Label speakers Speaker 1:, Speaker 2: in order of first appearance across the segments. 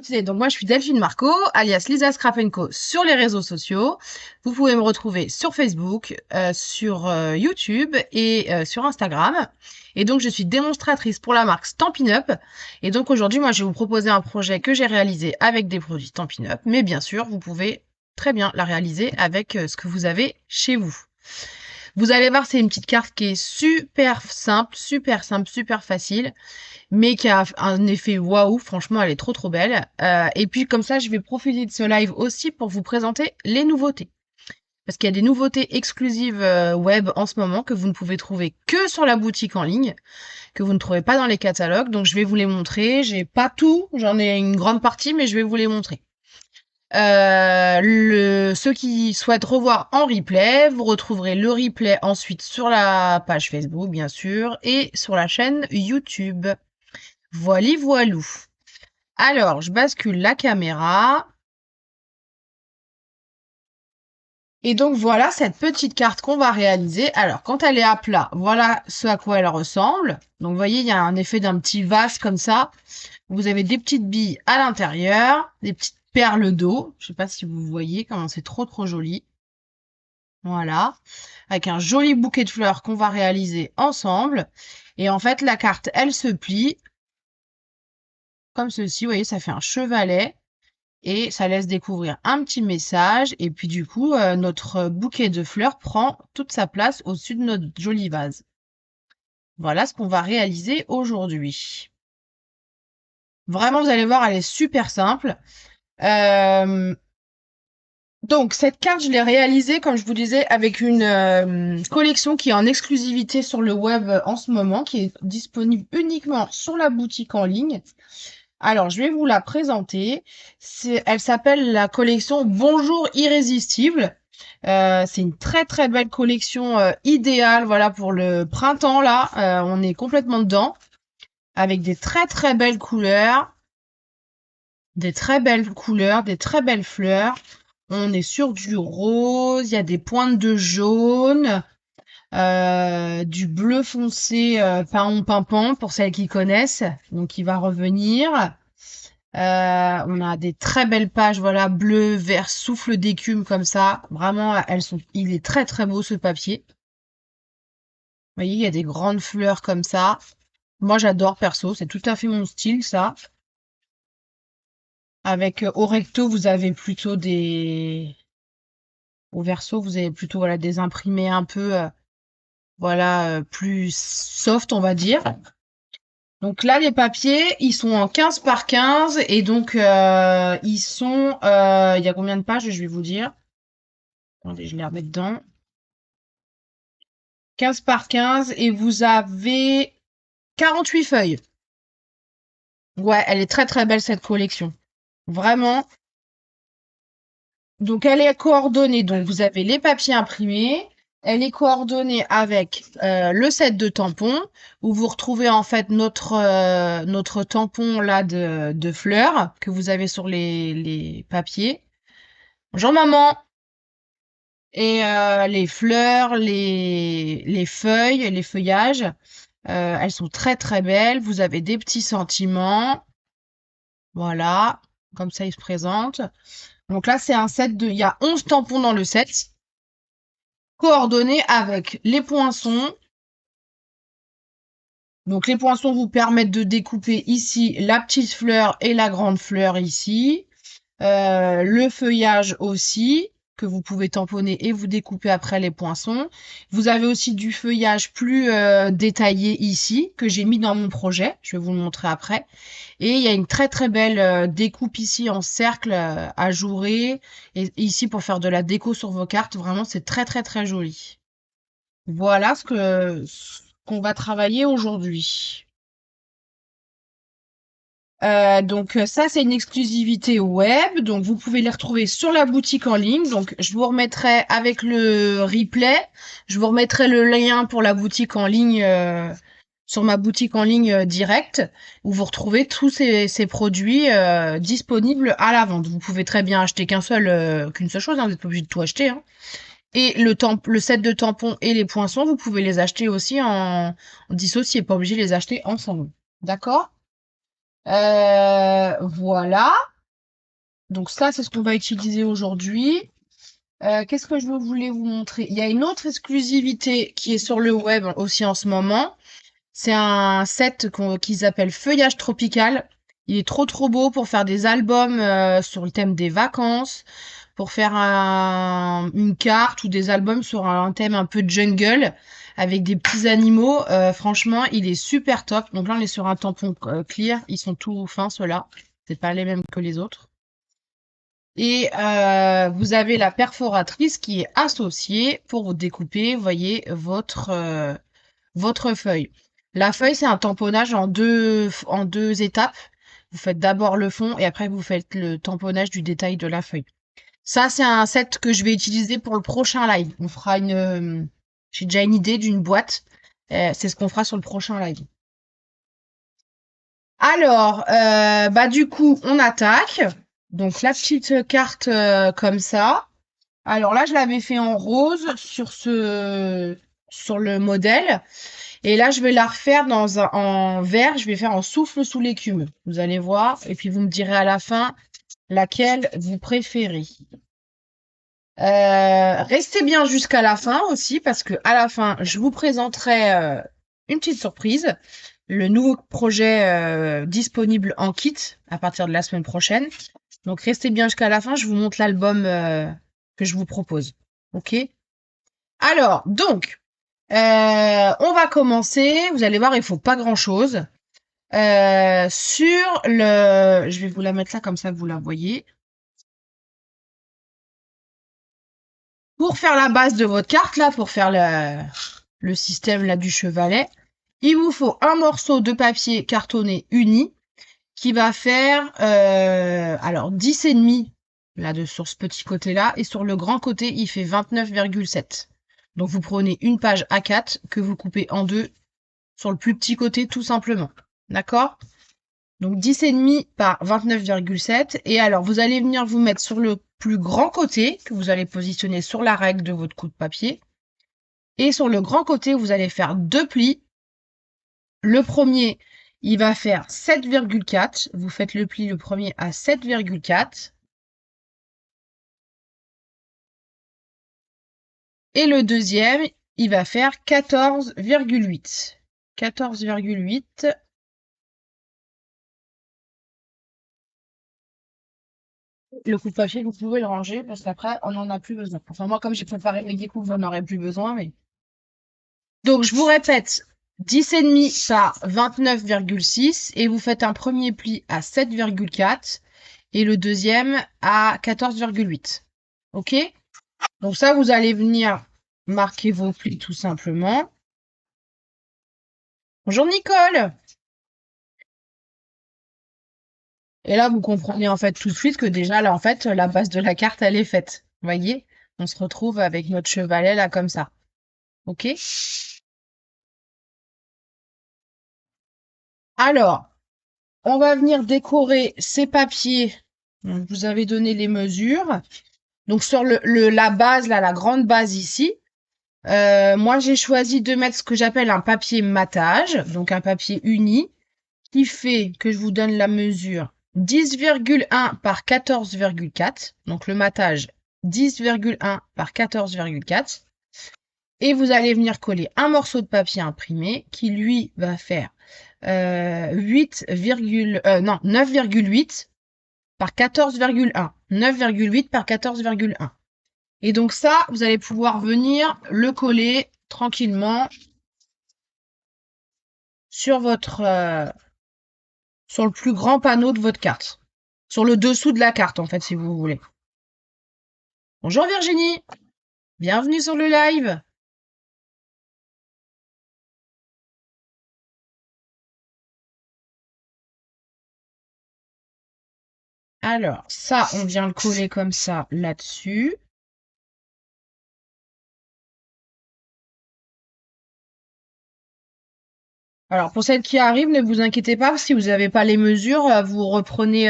Speaker 1: disais, donc moi je suis Delphine Marco, alias Lisa Scrap Co sur les réseaux sociaux. Vous pouvez me retrouver sur Facebook, sur YouTube et sur Instagram. Et donc je suis démonstratrice pour la marque Stampin' Up. Et donc aujourd'hui, moi je vais vous proposer un projet que j'ai réalisé avec des produits Stampin' Up. Mais bien sûr, vous pouvez très bien la réaliser avec ce que vous avez chez vous. Vous allez voir, c'est une petite carte qui est super simple, super facile, mais qui a un effet waouh. Franchement, elle est trop belle. Et puis comme ça, je vais profiter de ce live aussi pour vous présenter les nouveautés. Parce qu'il y a des nouveautés exclusives web en ce moment que vous ne pouvez trouver que sur la boutique en ligne, que vous ne trouvez pas dans les catalogues. Donc je vais vous les montrer. J'ai pas tout, j'en ai une grande partie, mais je vais vous les montrer. Ceux qui souhaitent revoir en replay, vous retrouverez le replay ensuite sur la page Facebook, bien sûr, et sur la chaîne YouTube. Voilou. Alors, je bascule la caméra. Et donc, voilà cette petite carte qu'on va réaliser. Alors, quand elle est à plat, voilà ce à quoi elle ressemble. Donc, vous voyez, il y a un effet d'un petit vase comme ça. Vous avez des petites billes à l'intérieur, des petites perles d'eau. Je sais pas si vous voyez comment c'est trop joli. Voilà. Avec un joli bouquet de fleurs qu'on va réaliser ensemble. Et en fait, la carte, elle se plie comme ceci. Vous voyez, ça fait un chevalet. Et ça laisse découvrir un petit message. Et puis du coup, notre bouquet de fleurs prend toute sa place au-dessus de notre joli vase. Voilà ce qu'on va réaliser aujourd'hui. Vraiment, vous allez voir, elle est super simple. Donc, cette carte, je l'ai réalisée, comme je vous disais, avec une collection qui est en exclusivité sur le web en ce moment, qui est disponible uniquement sur la boutique en ligne. Alors, je vais vous la présenter. Elle s'appelle la collection Bonjour Irrésistible. C'est une très belle collection idéale, voilà, pour le printemps là. On est complètement dedans, avec des très belles couleurs, des très belles fleurs. On est sur du rose, il y a des pointes de jaune, du bleu foncé, pimpant pour celles qui connaissent, donc il va revenir. On a des très belles pages, voilà, bleu, vert, souffle d'écume comme ça. Vraiment, il est très beau ce papier. Vous voyez, il y a des grandes fleurs comme ça. Moi, j'adore perso, c'est tout à fait mon style, ça. Avec au recto, vous avez plutôt au verso, vous avez plutôt voilà des imprimés un peu voilà plus soft, on va dire. Donc là, les papiers, ils sont en 15 par 15 et donc ils sont il y a combien de pages, je vais vous dire. Attendez, je les remets dedans. 15 par 15 et vous avez 48 feuilles. Ouais, elle est très belle cette collection. Vraiment. Donc elle est coordonnée, donc vous avez les papiers imprimés. Elle est coordonnée avec le set de tampons où vous retrouvez en fait notre tampon là de fleurs que vous avez sur les papiers. Bonjour maman. Et les fleurs, les feuilles, les feuillages, elles sont très belles. Vous avez des petits sentiments. Voilà, comme ça ils se présentent. Donc là, c'est un set il y a 11 tampons dans le set, coordonnés avec les poinçons. Donc les poinçons vous permettent de découper ici la petite fleur et la grande fleur ici. Le feuillage aussi, que vous pouvez tamponner et vous découper après les poinçons. Vous avez aussi du feuillage plus détaillé ici, que j'ai mis dans mon projet. Je vais vous le montrer après. Et il y a une très belle découpe ici en cercle ajouré. Et ici pour faire de la déco sur vos cartes. Vraiment, c'est très joli. Voilà ce qu'on va travailler aujourd'hui. Donc ça c'est une exclusivité web, donc vous pouvez les retrouver sur la boutique en ligne. Donc je vous remettrai avec le replay, je vous remettrai le lien pour la boutique en ligne sur ma boutique en ligne directe où vous retrouvez tous ces produits disponibles à la vente. Vous pouvez très bien acheter qu'une seule chose, hein, vous n'êtes pas obligé de tout acheter. Hein. Et le set de tampons et les poinçons, vous pouvez les acheter aussi en dissocié, pas obligé de les acheter ensemble. D'accord? Voilà. Donc ça, c'est ce qu'on va utiliser aujourd'hui. Qu'est-ce que je voulais vous montrer? Il y a une autre exclusivité qui est sur le web aussi en ce moment. C'est un set qu'ils appellent Feuillage Tropical. Il est trop trop beau pour faire des albums sur le thème des vacances, pour faire une carte ou des albums sur un thème un peu jungle avec des petits animaux. Franchement, il est super top. Donc là, on est sur un tampon clear. Ils sont tout fins, ceux-là. C'est pas les mêmes que les autres. Et vous avez la perforatrice qui est associée pour vous découper, voyez, votre feuille. La feuille, c'est un tamponnage en deux étapes. Vous faites d'abord le fond et après vous faites le tamponnage du détail de la feuille. Ça, c'est un set que je vais utiliser pour le prochain live. On fera j'ai déjà une idée d'une boîte. C'est ce qu'on fera sur le prochain live. Alors, bah du coup, on attaque. Donc la petite carte comme ça. Alors là, je l'avais fait en rose sur le modèle. Et là, je vais la refaire en vert. Je vais faire en souffle sous l'écume. Vous allez voir. Et puis, vous me direz à la fin laquelle vous préférez. Restez bien jusqu'à la fin aussi, parce que à la fin, je vous présenterai une petite surprise. Le nouveau projet disponible en kit à partir de la semaine prochaine. Donc, restez bien jusqu'à la fin. Je vous montre l'album que je vous propose. OK? Alors, donc, on va commencer. Vous allez voir, il faut pas grand-chose. Je vais vous la mettre là comme ça que vous la voyez. Pour faire la base de votre carte, là, pour faire le système là du chevalet, il vous faut un morceau de papier cartonné uni qui va faire alors 10,5 là sur ce petit côté-là et sur le grand côté, il fait 29,7. Donc vous prenez une page A4 que vous coupez en deux sur le plus petit côté tout simplement. D'accord? Donc 10,5 par 29,7. Et alors, vous allez venir vous mettre sur le plus grand côté, que vous allez positionner sur la règle de votre coup de papier. Et sur le grand côté, vous allez faire deux plis. Le premier, il va faire 7,4. Vous faites le pli, le premier, à 7,4. Et le deuxième, il va faire 14,8. 14,8. Le coup de papier, vous pouvez le ranger parce qu'après, on n'en a plus besoin. Enfin, moi, comme j'ai préparé mes découpes, j'en aurais plus besoin, mais. Donc, je vous répète, 10,5 par 29,6 et vous faites un premier pli à 7,4 et le deuxième à 14,8. OK? Donc ça, vous allez venir marquer vos plis tout simplement. Bonjour Nicole! Et là, vous comprenez en fait tout de suite que déjà, là, en fait, la base de la carte, elle est faite. Vous voyez? On se retrouve avec notre chevalet là comme ça. OK? Alors, on va venir décorer ces papiers. Donc, vous avez donné les mesures. Donc, sur la base, là, la grande base ici, moi, j'ai choisi de mettre ce que j'appelle un papier matage, donc un papier uni, qui fait que je vous donne la mesure 10,1 par 14,4. Donc, le matage 10,1 par 14,4. Et vous allez venir coller un morceau de papier imprimé qui, lui, va faire 9,8 par 14,1. 9,8 par 14,1. Et donc ça, vous allez pouvoir venir le coller tranquillement sur sur le plus grand panneau de votre carte. Sur le dessous de la carte, en fait, si vous voulez. Bonjour Virginie, bienvenue sur le live. Alors, ça, on vient le coller comme ça là-dessus. Alors, pour celles qui arrivent, ne vous inquiétez pas, si vous n'avez pas les mesures, vous reprenez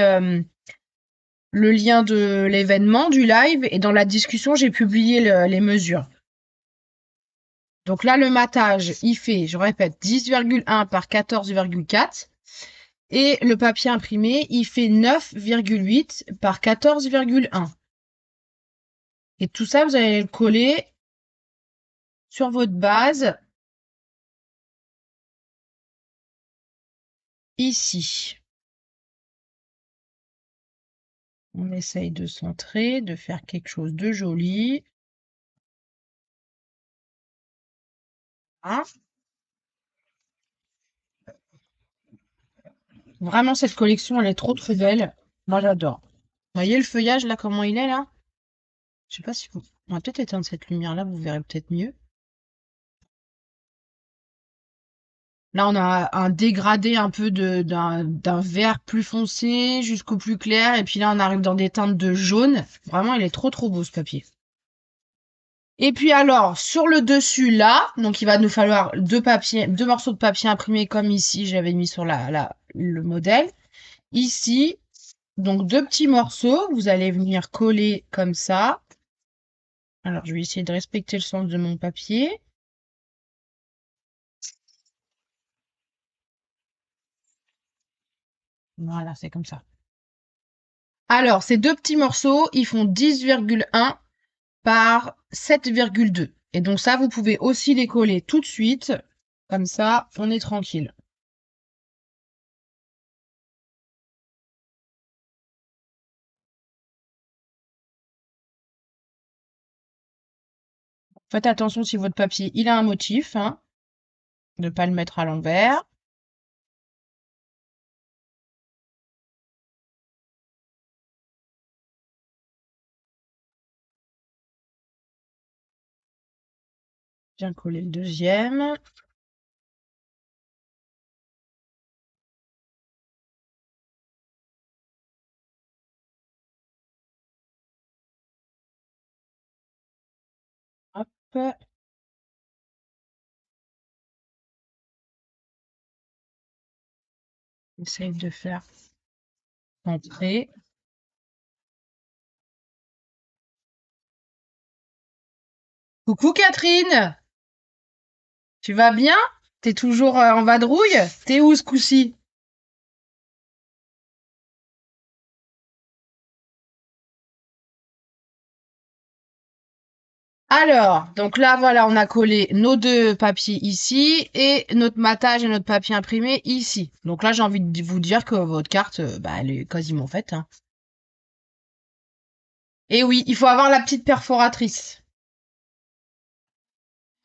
Speaker 1: le lien de l'événement, du live, et dans la discussion, j'ai publié les mesures. Donc là, le matage, il fait, je répète, 10,1 par 14,4. Et le papier imprimé, il fait 9,8 par 14,1. Et tout ça, vous allez le coller sur votre base, ici. On essaye de centrer, de faire quelque chose de joli. Hein. Vraiment, cette collection, elle est trop trop belle. Moi, j'adore. Vous voyez le feuillage, là, comment il est, là? Je sais pas si vous... On va peut-être éteindre cette lumière-là, vous verrez peut-être mieux. Là, on a un dégradé un peu d'un vert plus foncé jusqu'au plus clair. Et puis là, on arrive dans des teintes de jaune. Vraiment, il est trop trop beau, ce papier. Et puis alors, sur le dessus, là, donc il va nous falloir deux morceaux de papier imprimé comme ici, j'avais mis sur le modèle. Ici, donc deux petits morceaux, vous allez venir coller comme ça. Alors, je vais essayer de respecter le sens de mon papier. Voilà, c'est comme ça. Alors, ces deux petits morceaux, ils font 10,1 par 7,2. Et donc ça, vous pouvez aussi les coller tout de suite. Comme ça, on est tranquille. Faites attention si votre papier, il a un motif, hein, de ne pas le mettre à l'envers. Bien coller le deuxième. Hop. Essaye de faire entrer. Coucou Catherine, tu vas bien? T'es toujours en vadrouille? T'es où ce coup-ci? Alors, donc là, voilà, on a collé nos deux papiers ici et notre matage et notre papier imprimé ici. Donc là, j'ai envie de vous dire que votre carte, bah, elle est quasiment faite, hein. Et oui, il faut avoir la petite perforatrice.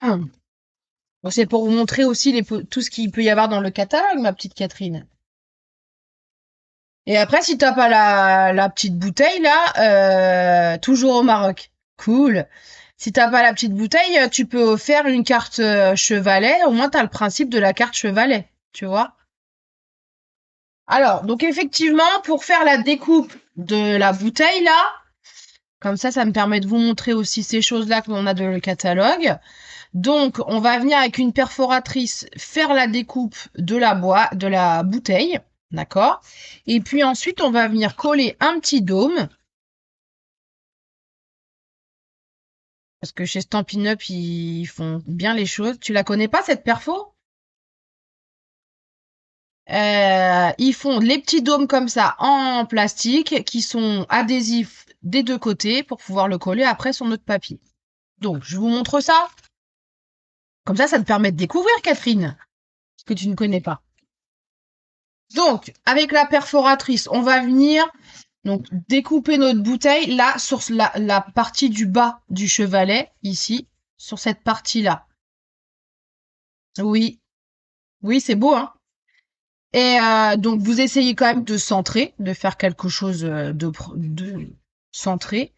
Speaker 1: Hum. Bon, c'est pour vous montrer aussi tout ce qu'il peut y avoir dans le catalogue, ma petite Catherine. Et après, si t'as pas la petite bouteille, là, toujours au Maroc. Cool. Si t'as pas la petite bouteille, tu peux faire une carte chevalet. Au moins, t'as le principe de la carte chevalet, tu vois. Alors, donc effectivement, pour faire la découpe de la bouteille, là, comme ça me permet de vous montrer aussi ces choses-là que l'on a dans le catalogue. Donc, on va venir avec une perforatrice faire la découpe de la bouteille, d'accord? Et puis ensuite, on va venir coller un petit dôme, parce que chez Stampin' Up, ils font bien les choses. Tu la connais pas, cette perfo? Ils font les petits dômes comme ça en plastique qui sont adhésifs des deux côtés pour pouvoir le coller après sur notre papier. Donc, je vous montre ça. Comme ça te permet de découvrir, Catherine, ce que tu ne connais pas. Donc, avec la perforatrice, on va venir donc découper notre bouteille là sur la partie du bas du chevalet, ici, sur cette partie-là. Oui, oui, c'est beau, hein. Et donc, vous essayez quand même de centrer, de faire quelque chose de centré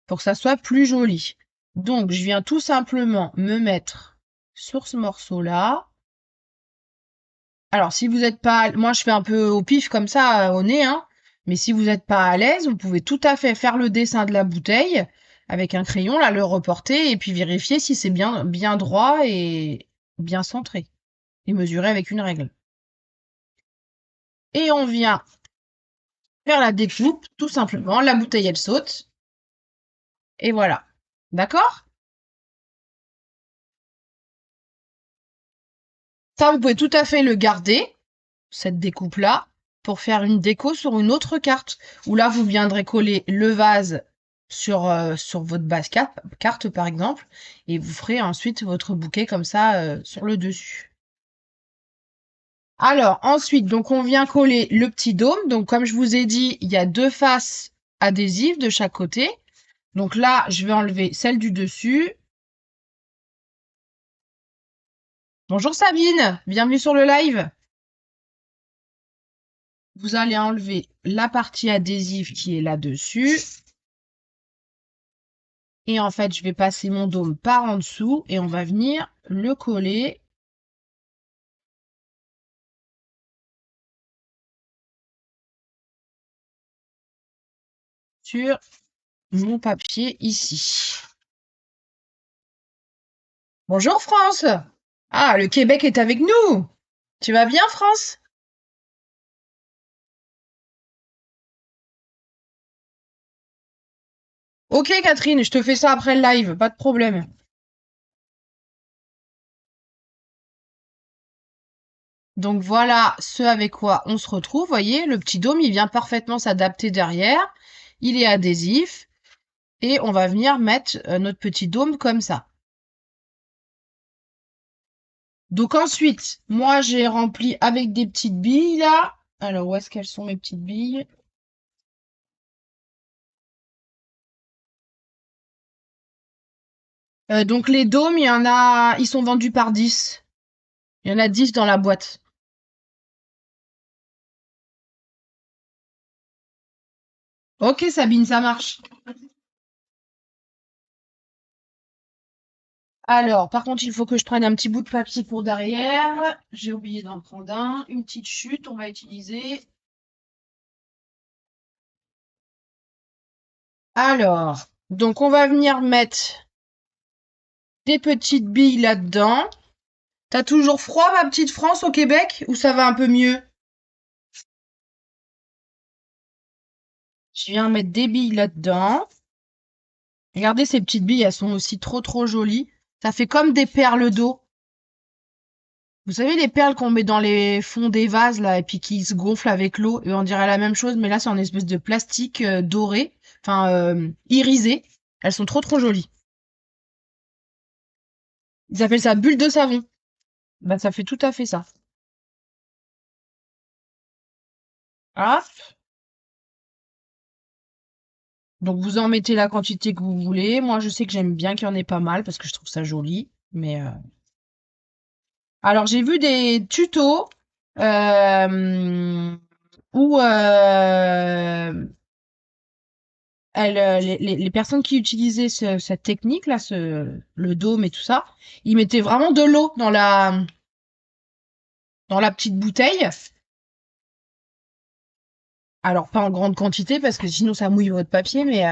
Speaker 1: pour que ça soit plus joli. Donc, je viens tout simplement me mettre sur ce morceau-là. Alors, si vous n'êtes pas, moi je fais un peu au pif comme ça, au nez, hein. Mais si vous n'êtes pas à l'aise, vous pouvez tout à fait faire le dessin de la bouteille avec un crayon, là, le reporter et puis vérifier si c'est bien droit et bien centré. Et mesurer avec une règle. Et on vient faire la découpe, tout simplement. La bouteille, elle saute. Et voilà. D'accord? Ça, vous pouvez tout à fait le garder, cette découpe-là. pour faire une déco sur une autre carte. Où là, vous viendrez coller le vase sur votre base carte, par exemple, et vous ferez ensuite votre bouquet comme ça sur le dessus. Alors, ensuite, donc on vient coller le petit dôme. Donc, comme je vous ai dit, il y a 2 faces adhésives de chaque côté. Donc là, je vais enlever celle du dessus. Bonjour Sabine, bienvenue sur le live. Vous allez enlever la partie adhésive qui est là-dessus. Et en fait, je vais passer mon dôme par en dessous et on va venir le coller sur mon papier ici. Bonjour France. Ah, le Québec est avec nous. Tu vas bien France? Ok Catherine, je te fais ça après le live, pas de problème. Donc voilà ce avec quoi on se retrouve. Vous voyez, le petit dôme, il vient parfaitement s'adapter derrière. Il est adhésif. Et on va venir mettre notre petit dôme comme ça. Donc ensuite, moi j'ai rempli avec des petites billes là. Alors où est-ce qu'elles sont mes petites billes? Donc les dômes, il y en a, ils sont vendus par 10. Il y en a 10 dans la boîte. Ok Sabine, ça marche. Alors, par contre, il faut que je prenne un petit bout de papier pour derrière. J'ai oublié d'en prendre un. Une petite chute, on va utiliser. Alors, donc on va venir mettre des petites billes là-dedans. T'as toujours froid, ma petite France, au Québec, ou ça va un peu mieux? Je viens mettre des billes là-dedans. Regardez ces petites billes, elles sont aussi trop jolies. Ça fait comme des perles d'eau. Vous savez les perles qu'on met dans les fonds des vases là et puis qui se gonflent avec l'eau et on dirait la même chose mais là c'est en espèce de plastique doré, enfin irisé. Elles sont trop jolies. Ils appellent ça bulle de savon. Bah ça fait tout à fait ça. Hop. Donc vous en mettez la quantité que vous voulez. Moi je sais que j'aime bien qu'il y en ait pas mal parce que je trouve ça joli. Mais alors j'ai vu des tutos euh, où les personnes qui utilisaient cette technique là, le dôme et tout ça, ils mettaient vraiment de l'eau dans la petite bouteille. Alors pas en grande quantité parce que sinon ça mouille votre papier, mais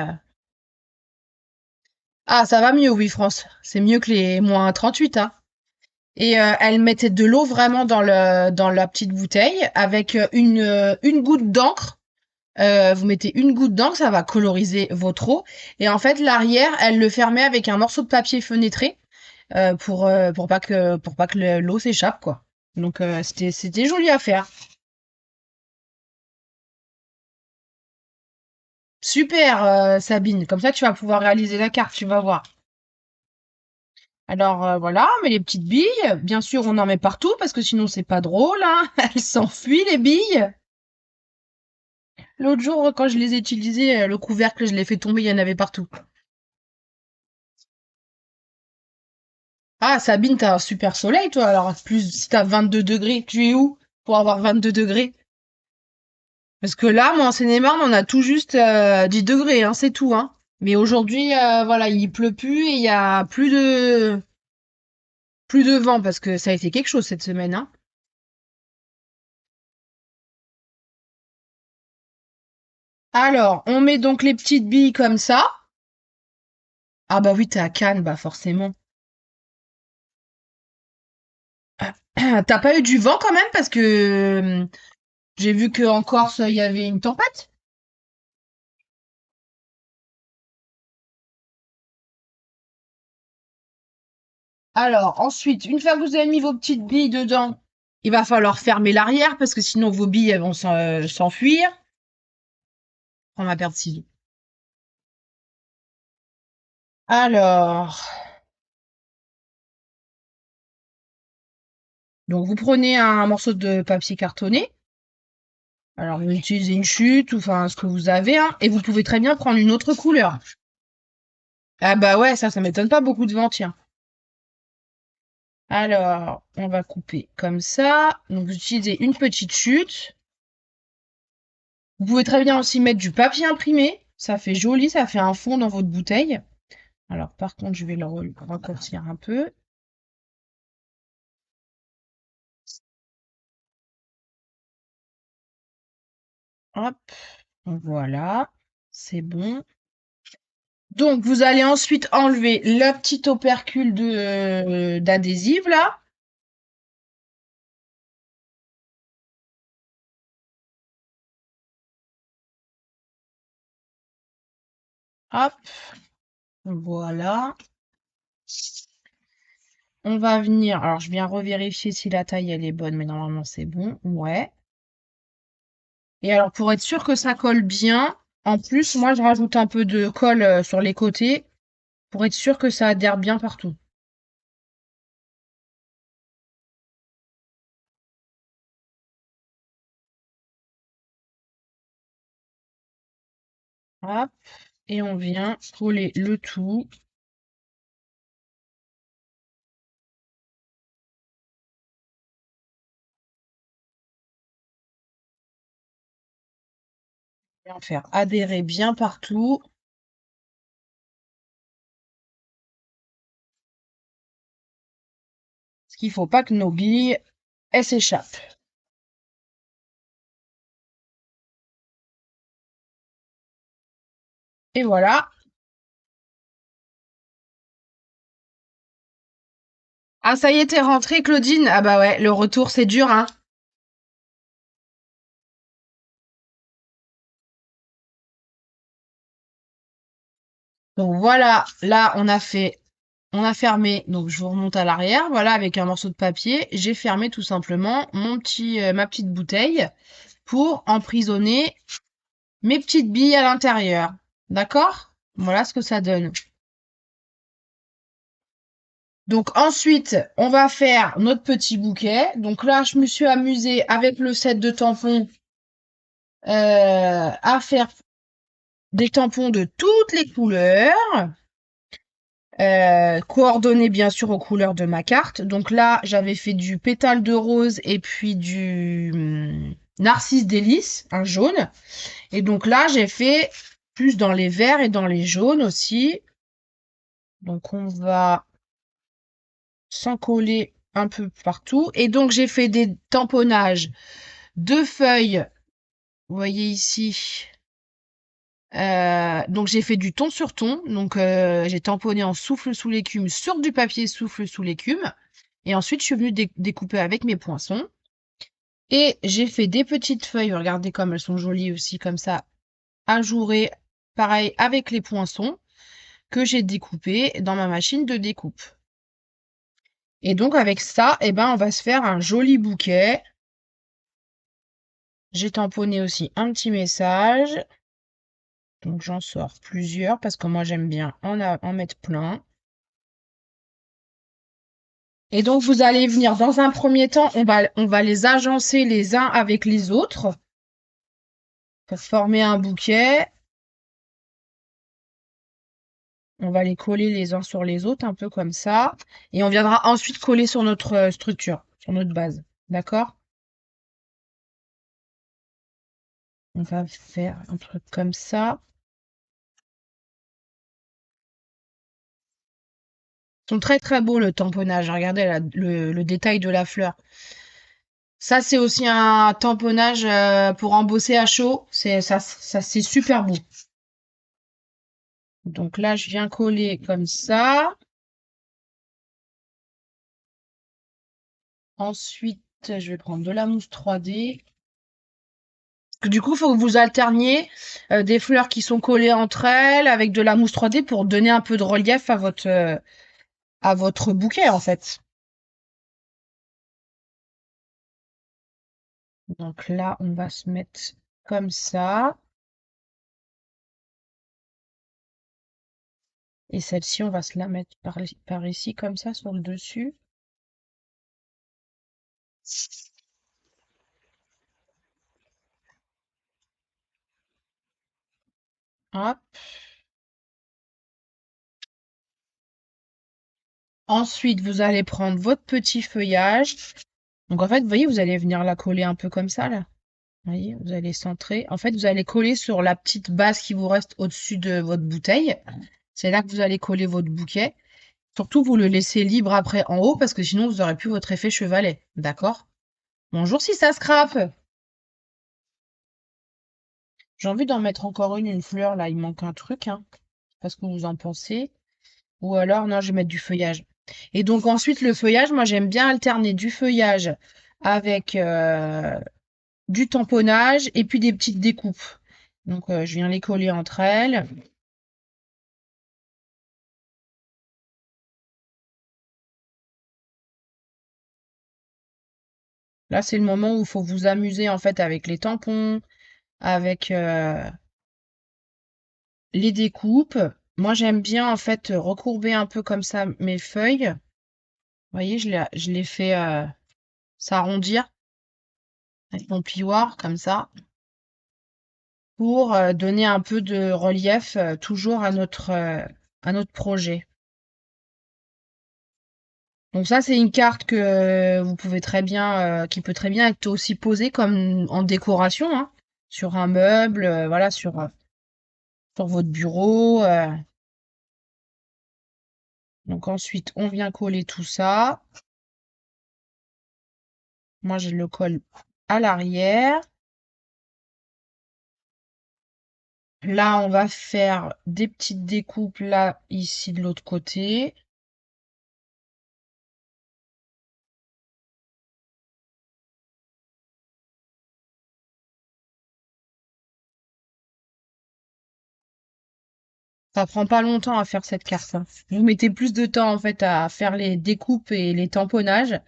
Speaker 1: ah ça va mieux, oui France, c'est mieux que les moins 38 hein. Et elle mettait de l'eau vraiment dans la petite bouteille avec une goutte d'encre. Vous mettez une goutte d'encre, ça va coloriser votre eau. Et en fait, l'arrière, elle le fermait avec un morceau de papier feutré pour pas que l'eau s'échappe, quoi. Donc c'était joli à faire. Super, Sabine. Comme ça, tu vas pouvoir réaliser la carte, tu vas voir. Alors voilà, mais les petites billes, bien sûr, on en met partout parce que sinon c'est pas drôle, hein. Elles s'enfuient les billes. L'autre jour, quand je les ai utilisées, le couvercle, je l'ai fait tomber, il y en avait partout. Ah, Sabine, t'as un super soleil, toi. Alors, plus si t'as 22 degrés, tu es où pour avoir 22 degrés? Parce que là, moi, en Seine-et-Marne, on a tout juste 10 degrés, hein, c'est tout, hein. Mais aujourd'hui, voilà, il pleut plus et il y a plus de vent parce que ça a été quelque chose cette semaine, hein. Alors, on met donc les petites billes comme ça. Ah bah oui, t'es à Cannes, bah forcément. T'as pas eu du vent quand même parce que j'ai vu qu'en Corse, il y avait une tempête. Alors, ensuite, une fois que vous avez mis vos petites billes dedans, Il va falloir fermer l'arrière parce que sinon vos billes elles vont s'enfuir. Prends ma paire de ciseaux. Alors, donc vous prenez un morceau de papier cartonné. Alors vous utilisez une chute ou enfin ce que vous avez, hein, et vous pouvez très bien prendre une autre couleur. Ah bah ouais, ça m'étonne pas beaucoup de vent, tiens. Alors, on va couper comme ça. Donc vous utilisez une petite chute. Vous pouvez très bien aussi mettre du papier imprimé. Ça fait joli, ça fait un fond dans votre bouteille. Alors par contre, je vais le raccourcir un peu. Hop, voilà, c'est bon. Donc vous allez ensuite enlever le petit opercule de d'adhésif là. Hop, voilà. On va venir, alors je viens revérifier si la taille elle est bonne, mais normalement c'est bon, ouais. Et alors pour être sûr que ça colle bien, en plus moi je rajoute un peu de colle sur les côtés pour être sûr que ça adhère bien partout. Hop, et on vient coller le tout. Et en faire adhérer bien partout. Parce qu'il faut pas que nos billes elles s'échappent. Et voilà. Ah ça y est, t'es rentrée, Claudine? Ah bah ouais, le retour c'est dur, hein. Donc voilà, là on a fermé. Donc je vous remonte à l'arrière, voilà, avec un morceau de papier, j'ai fermé tout simplement ma petite bouteille pour emprisonner mes petites billes à l'intérieur. D'accord? Voilà ce que ça donne. Donc ensuite, on va faire notre petit bouquet. Donc là, je me suis amusée avec le set de tampons à faire des tampons de toutes les couleurs. Coordonné bien sûr aux couleurs de ma carte. Donc là, j'avais fait du pétale de rose et puis du narcisse délice, un jaune. Et donc là, j'ai fait plus dans les verts et dans les jaunes aussi. Donc on va s'en coller un peu partout. Et donc j'ai fait des tamponnages de feuilles. Vous voyez ici. Donc j'ai fait du ton sur ton. Donc j'ai tamponné en souffle sous l'écume sur du papier souffle sous l'écume. Et ensuite, je suis venue découper avec mes poinçons. Et j'ai fait des petites feuilles, regardez comme elles sont jolies aussi, comme ça, ajourées, pareil avec les poinçons, que j'ai découpées dans ma machine de découpe. Et donc avec ça, eh ben, on va se faire un joli bouquet. J'ai tamponné aussi un petit message. Donc j'en sors plusieurs parce que moi j'aime bien en mettre plein. Et donc vous allez venir dans un premier temps, on va les agencer les uns avec les autres pour former un bouquet. On va les coller les uns sur les autres, un peu comme ça. Et on viendra ensuite coller sur notre structure, sur notre base. D'accord? On va faire un truc comme ça. Ils sont très très beaux le tamponnage. Regardez le détail de la fleur. Ça, c'est aussi un tamponnage pour embosser à chaud. C'est super beau. Donc là, je viens coller comme ça. Ensuite, je vais prendre de la mousse 3D. Du coup, il faut que vous alterniez des fleurs qui sont collées entre elles avec de la mousse 3D pour donner un peu de relief à votre bouquet, en fait. Donc là, on va se mettre comme ça. Et celle-ci, on va se la mettre par ici, comme ça, sur le dessus. Hop. Ensuite, vous allez prendre votre petit feuillage. Donc en fait, vous voyez, vous allez venir la coller un peu comme ça, là. Vous voyez, vous allez centrer. En fait, vous allez coller sur la petite base qui vous reste au-dessus de votre bouteille. C'est là que vous allez coller votre bouquet. Surtout, vous le laissez libre après en haut parce que sinon, vous aurez plus votre effet chevalet. D'accord? Bonjour si ça scrape. J'ai envie d'en mettre encore une fleur là. Il manque un truc, hein. Parce que vous en pensez. Ou alors, non, je vais mettre du feuillage. Et donc ensuite, le feuillage, moi j'aime bien alterner du feuillage avec du tamponnage et puis des petites découpes. Donc je viens les coller entre elles. Là, c'est le moment où il faut vous amuser en fait avec les tampons, avec les découpes. Moi, j'aime bien en fait recourber un peu comme ça mes feuilles. Vous voyez, je les fais s'arrondir avec mon plioir comme ça pour donner un peu de relief toujours à notre projet. Donc ça, c'est une carte que vous pouvez très bien, qui peut très bien être aussi posée comme en décoration, hein, sur un meuble, voilà, sur votre bureau. Donc ensuite, on vient coller tout ça. Moi, je le colle à l'arrière. Là, on va faire des petites découpes là, ici, de l'autre côté. Ça prend pas longtemps à faire cette carte, hein. Vous mettez plus de temps, en fait, à faire les découpes et les tamponnages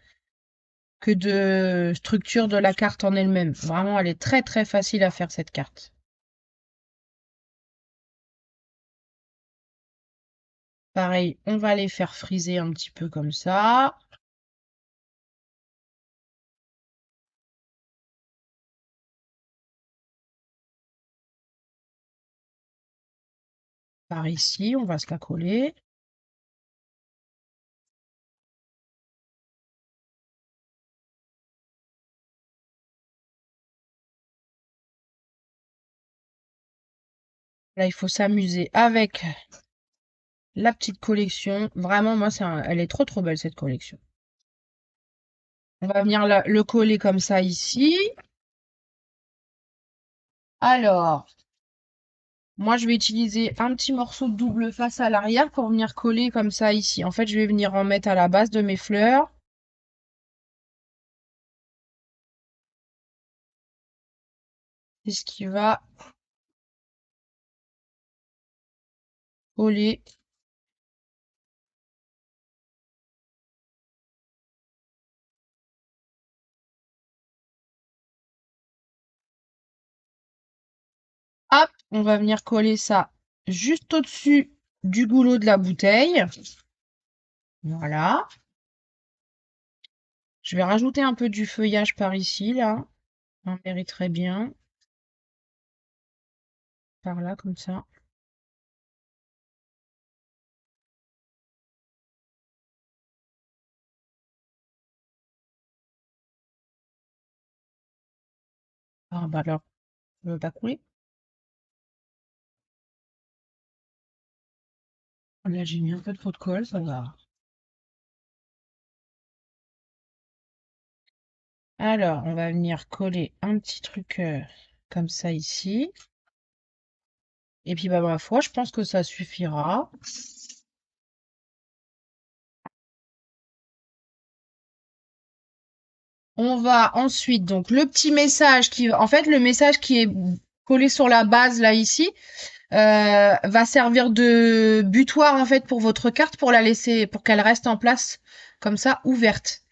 Speaker 1: que de structure de la carte en elle-même. Vraiment, elle est très très facile à faire cette carte. Pareil, on va les faire friser un petit peu comme ça. Par ici, on va se la coller. Là, il faut s'amuser avec la petite collection. Vraiment, moi, elle est trop trop belle cette collection. On va venir le coller comme ça ici. Alors, moi, je vais utiliser un petit morceau de double face à l'arrière pour venir coller comme ça ici. En fait, je vais venir en mettre à la base de mes fleurs. C'est ce qui va coller. Hop, on va venir coller ça juste au-dessus du goulot de la bouteille. Voilà. Je vais rajouter un peu du feuillage par ici, là. On mériterait bien. Par là, comme ça. Ah bah alors, ça veut pas couler. Là, j'ai mis un peu de faux de colle, ça va. Alors, on va venir coller un petit truc comme ça ici. Et puis, bah, ma foi, je pense que ça suffira. On va ensuite, donc, le petit message en fait, le message qui est collé sur la base, là, ici, va servir de butoir, en fait, pour votre carte, pour la laisser, pour qu'elle reste en place, comme ça, ouverte.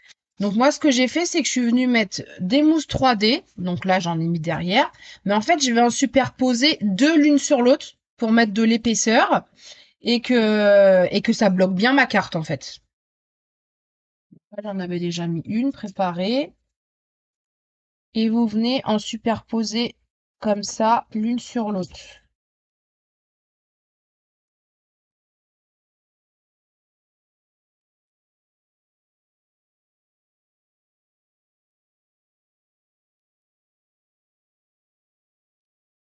Speaker 1: Donc moi, ce que j'ai fait, c'est que je suis venue mettre des mousses 3D. Donc là, j'en ai mis derrière. Mais en fait, je vais en superposer deux l'une sur l'autre pour mettre de l'épaisseur et que ça bloque bien ma carte, en fait. Là, j'en avais déjà mis une préparée. Et vous venez en superposer comme ça, l'une sur l'autre.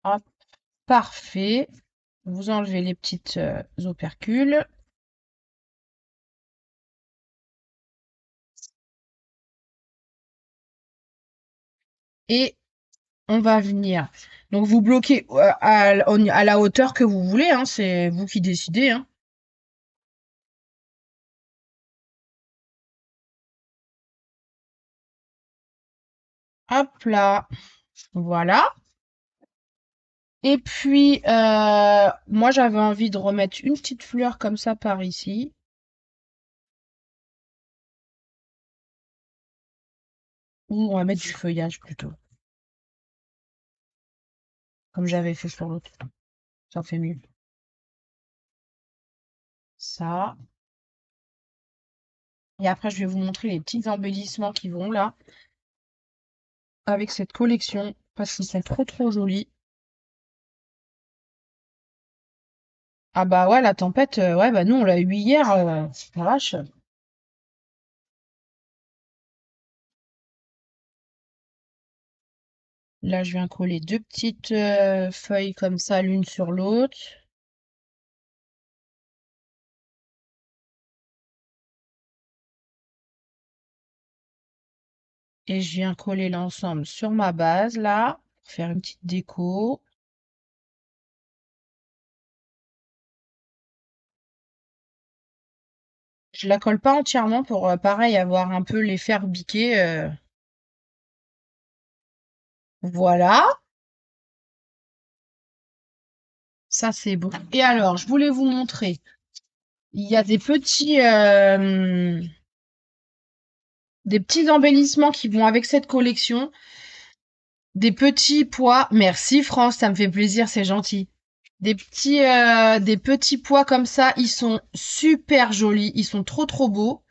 Speaker 1: Hop, parfait. Vous enlevez les petites opercules. Et on va venir. Donc vous bloquez à la hauteur que vous voulez, hein, c'est vous qui décidez, hein. Hop là, voilà. Et puis moi j'avais envie de remettre une petite fleur comme ça par ici. Ou on va mettre du feuillage plutôt, comme j'avais fait sur l'autre. Ça fait mieux. Ça. Et après je vais vous montrer les petits embellissements qui vont là avec cette collection parce qu'ils sont trop trop jolis. Ah bah ouais, la tempête, ouais, bah nous on l'a eu hier, la vache. Là, je viens coller deux petites feuilles comme ça, l'une sur l'autre. Et je viens coller l'ensemble sur ma base, là, pour faire une petite déco. Je la colle pas entièrement pour, pareil, avoir un peu l'effet biqué. Voilà, ça c'est bon. Et alors, je voulais vous montrer, il y a des petits embellissements qui vont avec cette collection. Des petits pois. Merci France, ça me fait plaisir, c'est gentil. Des petits pois comme ça, ils sont super jolis, ils sont trop trop beaux.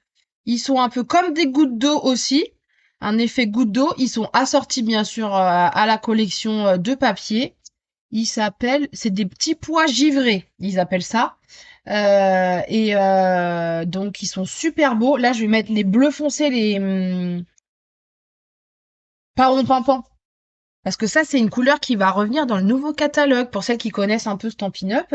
Speaker 1: Ils sont un peu comme des gouttes d'eau aussi, un effet goutte d'eau. Ils sont assortis bien sûr à la collection de papier. C'est des petits pois givrés, ils appellent ça. Donc ils sont super beaux. Là, je vais mettre les bleus foncés, les pardon, pampan. Parce que ça, c'est une couleur qui va revenir dans le nouveau catalogue pour celles qui connaissent un peu Stampin' Up.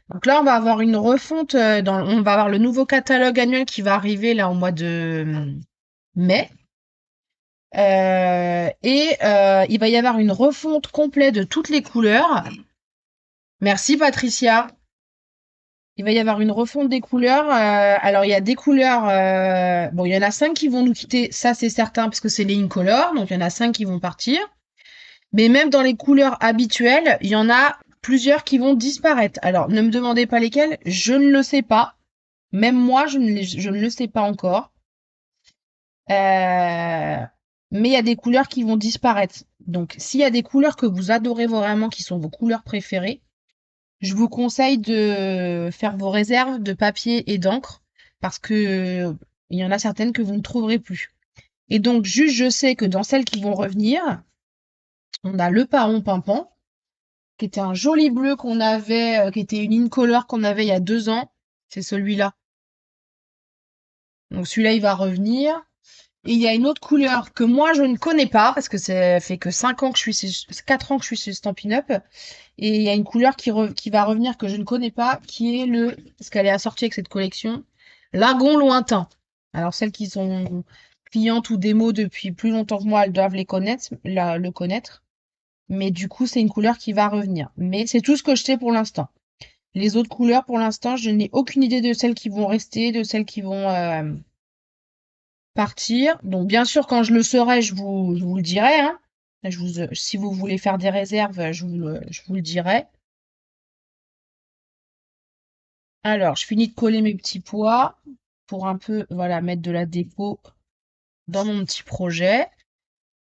Speaker 1: Donc là, on va avoir une refonte, on va avoir le nouveau catalogue annuel qui va arriver là au mois de mai. Il va y avoir une refonte complète de toutes les couleurs. Merci Patricia. Il va y avoir une refonte des couleurs. Alors il y a des couleurs, bon, il y en a 5 qui vont nous quitter, ça c'est certain, parce que c'est les incolores, donc il y en a 5 qui vont partir. Mais même dans les couleurs habituelles, il y en a plusieurs qui vont disparaître. Alors, ne me demandez pas lesquelles, je ne le sais pas. Même moi, je ne le sais pas encore. Mais il y a des couleurs qui vont disparaître. Donc, s'il y a des couleurs que vous adorez vraiment, qui sont vos couleurs préférées, je vous conseille de faire vos réserves de papier et d'encre parce que il y en a certaines que vous ne trouverez plus. Et donc, juste, je sais que dans celles qui vont revenir, on a le paon pimpant, qui était un joli bleu qu'on avait, qui était une incolore qu'on avait il y a 2 ans. C'est celui-là. Donc celui-là, il va revenir. Et il y a une autre couleur que moi, je ne connais pas, parce que ça fait que 5 ans que je suis 4 ans que je suis sur Stampin' Up. Et il y a une couleur qui va revenir que je ne connais pas, qui est parce qu'elle est assortie avec cette collection, Lagon lointain. Alors celles qui sont clientes ou démo depuis plus longtemps que moi, elles doivent le connaître. Mais du coup, c'est une couleur qui va revenir. Mais c'est tout ce que je sais pour l'instant. Les autres couleurs, pour l'instant, je n'ai aucune idée de celles qui vont rester, de celles qui vont partir. Donc, bien sûr, quand je le saurai, je vous le dirai, hein. Si vous voulez faire des réserves, je vous le dirai. Alors, je finis de coller mes petits pois pour un peu, voilà, mettre de la déco dans mon petit projet.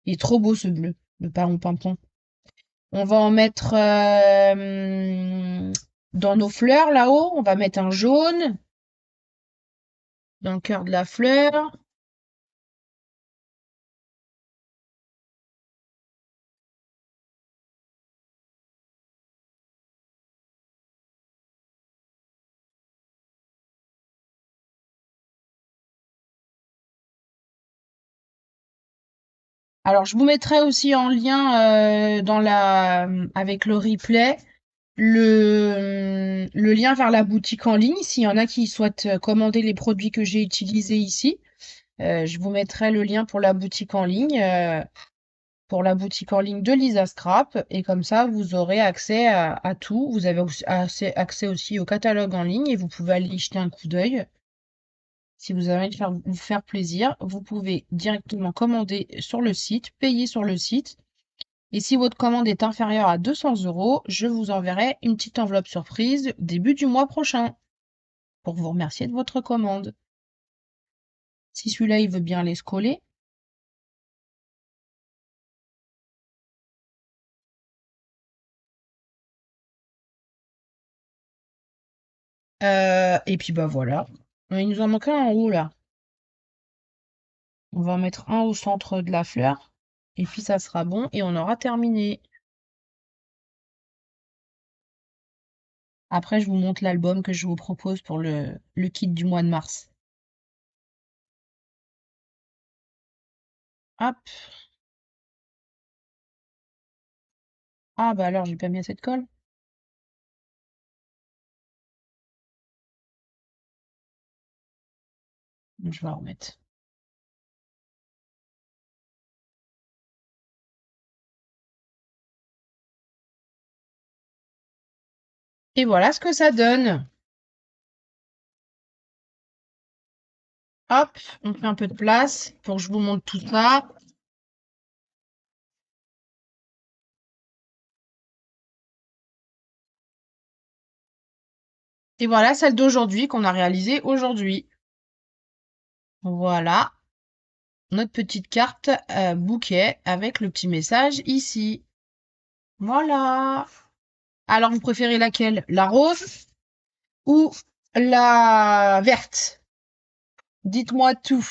Speaker 1: Il est trop beau ce bleu, le parent pimpon. On va en mettre dans nos fleurs là-haut. On va mettre un jaune dans le cœur de la fleur. Alors, je vous mettrai aussi en lien avec le replay le lien vers la boutique en ligne. S'il y en a qui souhaitent commander les produits que j'ai utilisés ici, je vous mettrai le lien pour la boutique en ligne de Lisa Scrap. Et comme ça, vous aurez accès à tout. Vous avez aussi accès aussi au catalogue en ligne et vous pouvez aller y jeter un coup d'œil. Si vous avez envie de vous faire plaisir, vous pouvez directement commander sur le site, payer sur le site. Et si votre commande est inférieure à 200 €, je vous enverrai une petite enveloppe surprise début du mois prochain pour vous remercier de votre commande. Si celui-là, il veut bien aller se coller. Et puis bah voilà. Il nous en manque un en haut là. On va en mettre un au centre de la fleur. Et puis ça sera bon et on aura terminé. Après, je vous montre l'album que je vous propose pour le kit du mois de mars. Hop. Ah bah alors, j'ai pas mis assez de colle. Je vais en remettre. Et voilà ce que ça donne. Hop, on fait un peu de place pour que je vous montre tout ça. Et voilà celle d'aujourd'hui qu'on a réalisée aujourd'hui. Voilà notre petite carte bouquet avec le petit message ici. Voilà. Alors, vous préférez laquelle? La rose ou la verte? Dites-moi tout.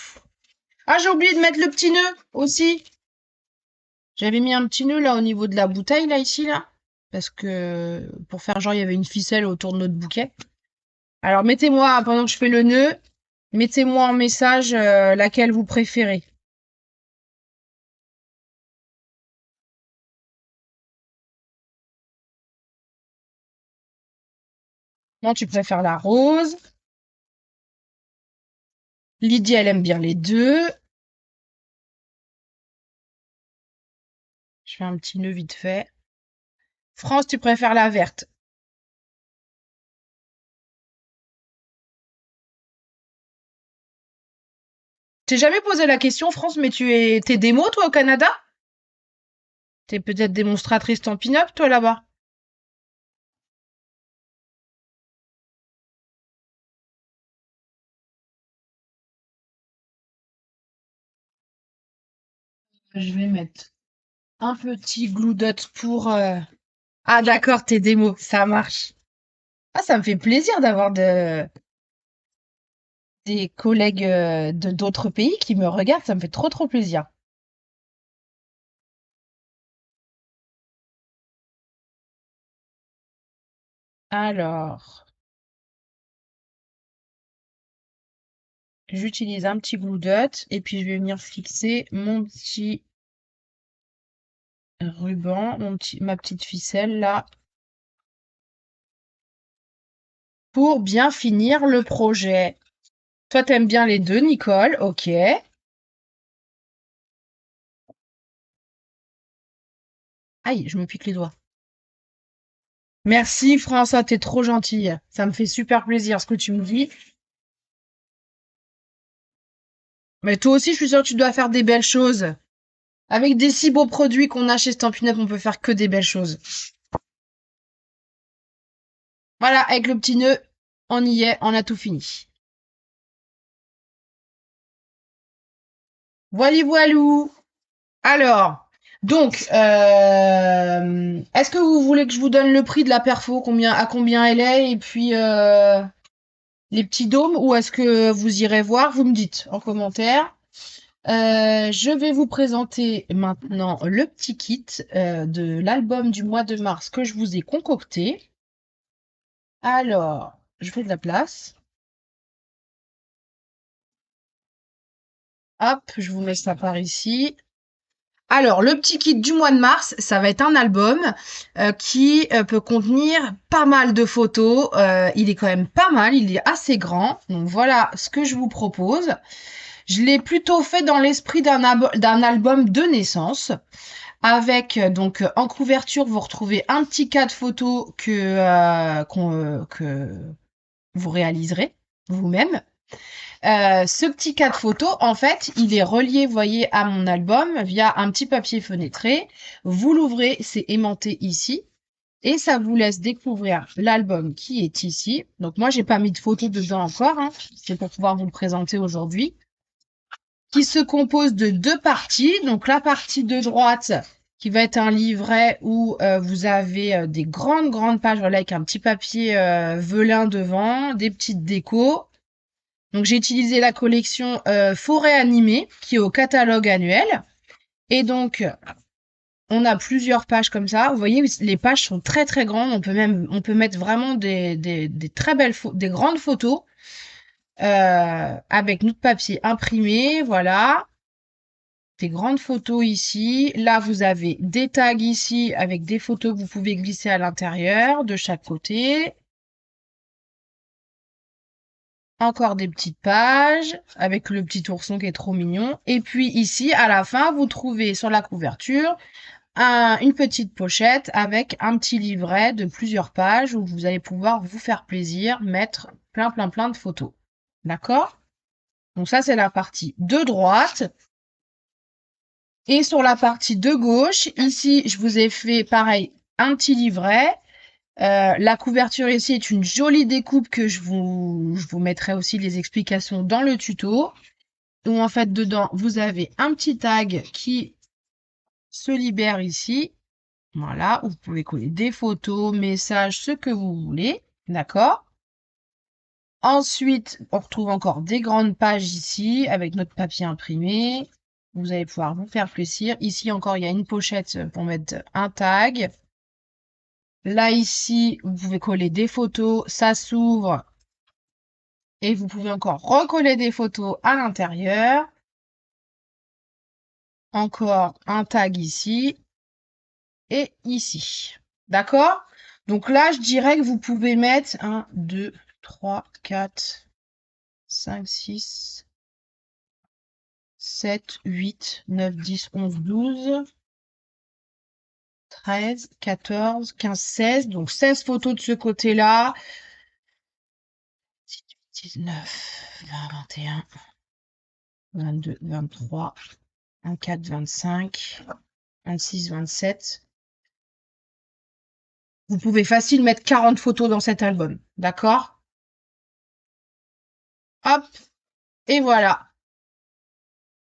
Speaker 1: Ah, j'ai oublié de mettre le petit nœud aussi. J'avais mis un petit nœud là au niveau de la bouteille là ici là. Parce que pour faire genre il y avait une ficelle autour de notre bouquet. Alors mettez-moi, pendant que je fais le nœud, mettez-moi en message laquelle vous préférez. Moi, tu préfères la rose. Lydie, elle aime bien les deux. Je fais un petit nœud vite fait. France, tu préfères la verte. T'es jamais posé la question, France, mais t'es démo, toi, au Canada? T'es peut-être démonstratrice en pin-up, toi, là-bas? Je vais mettre un petit glue dot pour... Ah, d'accord, t'es démo, ça marche. Ah, ça me fait plaisir d'avoir des collègues de d'autres pays qui me regardent, ça me fait trop, trop plaisir. Alors, j'utilise un petit glue dot et puis je vais venir fixer mon petit ruban, ma petite ficelle là, pour bien finir le projet. Toi, t'aimes bien les deux, Nicole, ok. Aïe, je me pique les doigts. Merci, François, t'es trop gentille. Ça me fait super plaisir ce que tu me dis. Mais toi aussi, je suis sûre que tu dois faire des belles choses. Avec des si beaux produits qu'on a chez Stampin' Up, on peut faire que des belles choses. Voilà, avec le petit nœud, on y est, on a tout fini. Voilà, voilou. Alors, donc, est-ce que vous voulez que je vous donne le prix de la perfo, à combien elle est, et puis les petits dômes, ou est-ce que vous irez voir? Vous me dites en commentaire. Je vais vous présenter maintenant le petit kit de l'album du mois de mars que je vous ai concocté. Alors, je fais de la place. Hop, je vous mets ça par ici. Alors, le petit kit du mois de mars, ça va être un album qui peut contenir pas mal de photos. Il est quand même pas mal, il est assez grand. Donc voilà ce que je vous propose. Je l'ai plutôt fait dans l'esprit d'un album de naissance. Avec donc en couverture, vous retrouvez un petit cas de photos que vous réaliserez vous-même. Ce petit cas de photo, en fait, il est relié, vous voyez, à mon album via un petit papier fenêtré. Vous l'ouvrez, c'est aimanté ici. Et ça vous laisse découvrir l'album qui est ici. Donc moi, j'ai pas mis de photos dedans encore. Hein. C'est pour pouvoir vous le présenter aujourd'hui. Qui se compose de deux parties. Donc la partie de droite, qui va être un livret où vous avez des grandes pages, voilà, avec un petit papier velin devant, des petites décos. Donc j'ai utilisé la collection Forêt animée qui est au catalogue annuel. Et donc on a plusieurs pages comme ça. Vous voyez, les pages sont très grandes. On peut mettre vraiment des très belles des grandes photos avec notre papier imprimé. Voilà, des grandes photos ici. Là, vous avez des tags ici avec des photos que vous pouvez glisser à l'intérieur de chaque côté. Encore des petites pages avec le petit ourson qui est trop mignon. Et puis ici, à la fin, vous trouvez sur la couverture une petite pochette avec un petit livret de plusieurs pages où vous allez pouvoir vous faire plaisir, mettre plein de photos. D'accord? Donc ça, c'est la partie de droite. Et sur la partie de gauche, ici, je vous ai fait pareil, un petit livret. La couverture ici est une jolie découpe que je vous mettrai aussi les explications dans le tuto. Où en fait, dedans, vous avez un petit tag qui se libère ici. Voilà, où vous pouvez coller des photos, messages, ce que vous voulez. D'accord? Ensuite, on retrouve encore des grandes pages ici avec notre papier imprimé. Vous allez pouvoir vous faire plaisir. Ici encore, il y a une pochette pour mettre un tag. Là, ici, vous pouvez coller des photos. Ça s'ouvre. Et vous pouvez encore recoller des photos à l'intérieur. Encore un tag ici. Et ici. D'accord? Donc là, je dirais que vous pouvez mettre 1, 2, 3, 4, 5, 6, 7, 8, 9, 10, 11, 12, 13, 14, 15, 16. Donc 16 photos de ce côté-là. 19, 20, 21, 22, 23, 24, 25, 26, 27. Vous pouvez facile mettre 40 photos dans cet album. D'accord? Hop. Et voilà.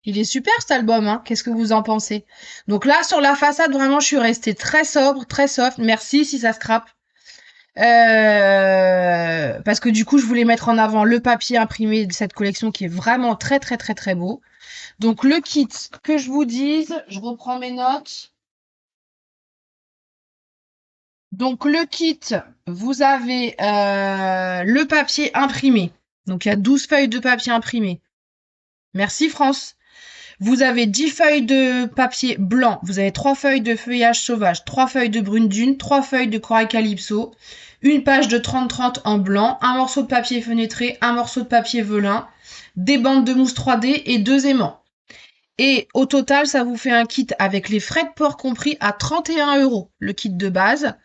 Speaker 1: Il est super cet album, hein. Qu'est-ce que vous en pensez? Donc là, sur la façade, vraiment, je suis restée très sobre, très soft. Merci si ça scrape. Parce que du coup, je voulais mettre en avant le papier imprimé de cette collection qui est vraiment très beau. Donc le kit, que je vous dise, je reprends mes notes. Donc le kit, vous avez le papier imprimé. Donc il y a 12 feuilles de papier imprimé. Merci France. Vous avez 10 feuilles de papier blanc. Vous avez 3 feuilles de feuillage sauvage, 3 feuilles de brune dune, 3 feuilles de corail calypso, une page de 30-30 en blanc, un morceau de papier fenêtré, un morceau de papier velin, des bandes de mousse 3D et 2 aimants. Et au total, ça vous fait un kit avec les frais de port compris à 31 €, le kit de base.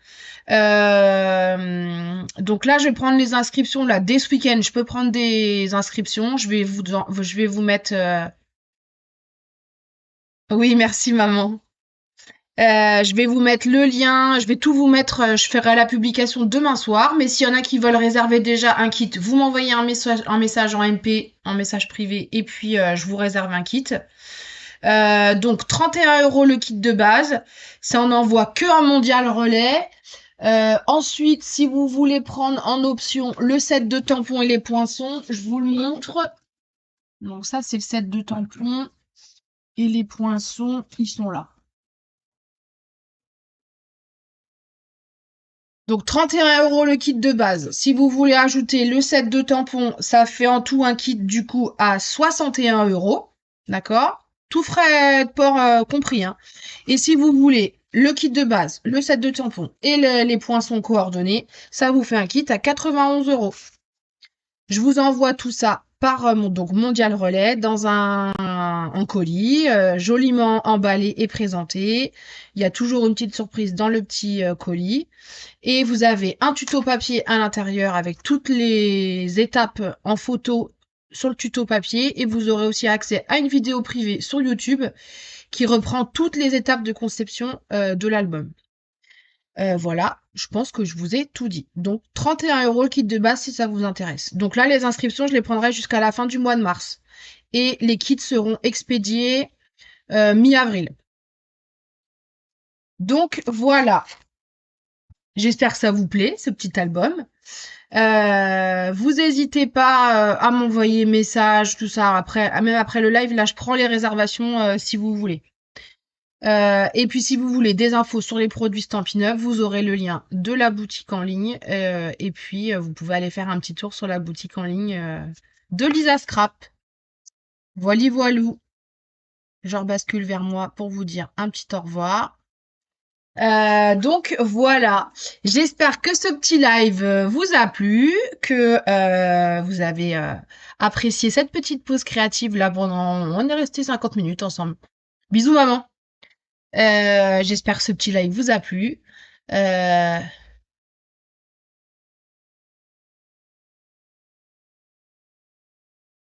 Speaker 1: Donc là, je vais prendre les inscriptions là dès ce week-end. Je peux prendre des inscriptions. Je vais vous mettre. Oui, merci maman. Je vais vous mettre le lien, je vais tout vous mettre, je ferai la publication demain soir, mais s'il y en a qui veulent réserver déjà un kit, vous m'envoyez un message en MP, en message privé, et puis je vous réserve un kit. Donc 31 € le kit de base, ça on n'envoie que un mondial relais. Ensuite, si vous voulez prendre en option le set de tampons et les poinçons, je vous le montre. Donc ça, c'est le set de tampons et les poinçons, ils sont là. Donc 31 € le kit de base. Si vous voulez ajouter le set de tampons, ça fait en tout un kit du coup à 61 €. D'accord? Tout frais de port compris, hein. Et si vous voulez le kit de base, le set de tampons et les poinçons coordonnés, ça vous fait un kit à 91 €. Je vous envoie tout ça par donc Mondial Relais dans un colis, joliment emballé et présenté. Il y a toujours une petite surprise dans le petit colis. Et vous avez un tuto papier à l'intérieur avec toutes les étapes en photo sur le tuto papier. Et vous aurez aussi accès à une vidéo privée sur YouTube qui reprend toutes les étapes de conception de l'album. Voilà, je pense que je vous ai tout dit. Donc 31 € le kit de base si ça vous intéresse. Donc là, les inscriptions, je les prendrai jusqu'à la fin du mois de mars. Et les kits seront expédiés mi-avril. Donc voilà. J'espère que ça vous plaît, ce petit album. Vous n'hésitez pas à m'envoyer message, tout ça. Après, même après le live, là, je prends les réservations si vous voulez. Et puis, si vous voulez des infos sur les produits Stampin' Up, vous aurez le lien de la boutique en ligne. Et puis, vous pouvez aller faire un petit tour sur la boutique en ligne de Lisa Scrap. Voili voilou. Je rebascule vers moi pour vous dire un petit au revoir. Donc voilà, j'espère que ce petit live vous a plu, que vous avez apprécié cette petite pause créative là pendant... On est resté 50 minutes ensemble. Bisous maman. J'espère que ce petit live vous a plu. Euh,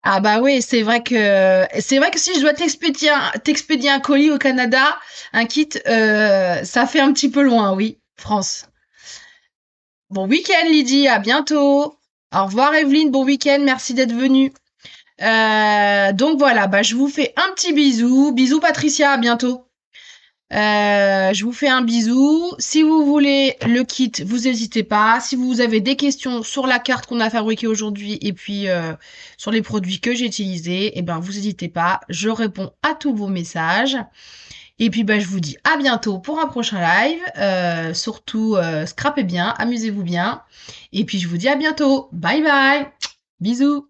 Speaker 1: Ah bah oui, c'est vrai que si je dois t'expédier un colis au Canada, un kit, ça fait un petit peu loin, oui, France. Bon week-end Lydie, à bientôt. Au revoir Evelyne, bon week-end, merci d'être venue. Donc voilà, bah je vous fais un petit bisou. Bisous Patricia, à bientôt. Je vous fais un bisou. Si vous voulez le kit, vous n'hésitez pas. Si vous avez des questions sur la carte qu'on a fabriquée aujourd'hui et puis sur les produits que j'ai utilisés, eh ben vous n'hésitez pas. Je réponds à tous vos messages. Et puis bah je vous dis à bientôt pour un prochain live. Surtout scrapez bien, amusez-vous bien. Et puis je vous dis à bientôt. Bye bye. Bisous.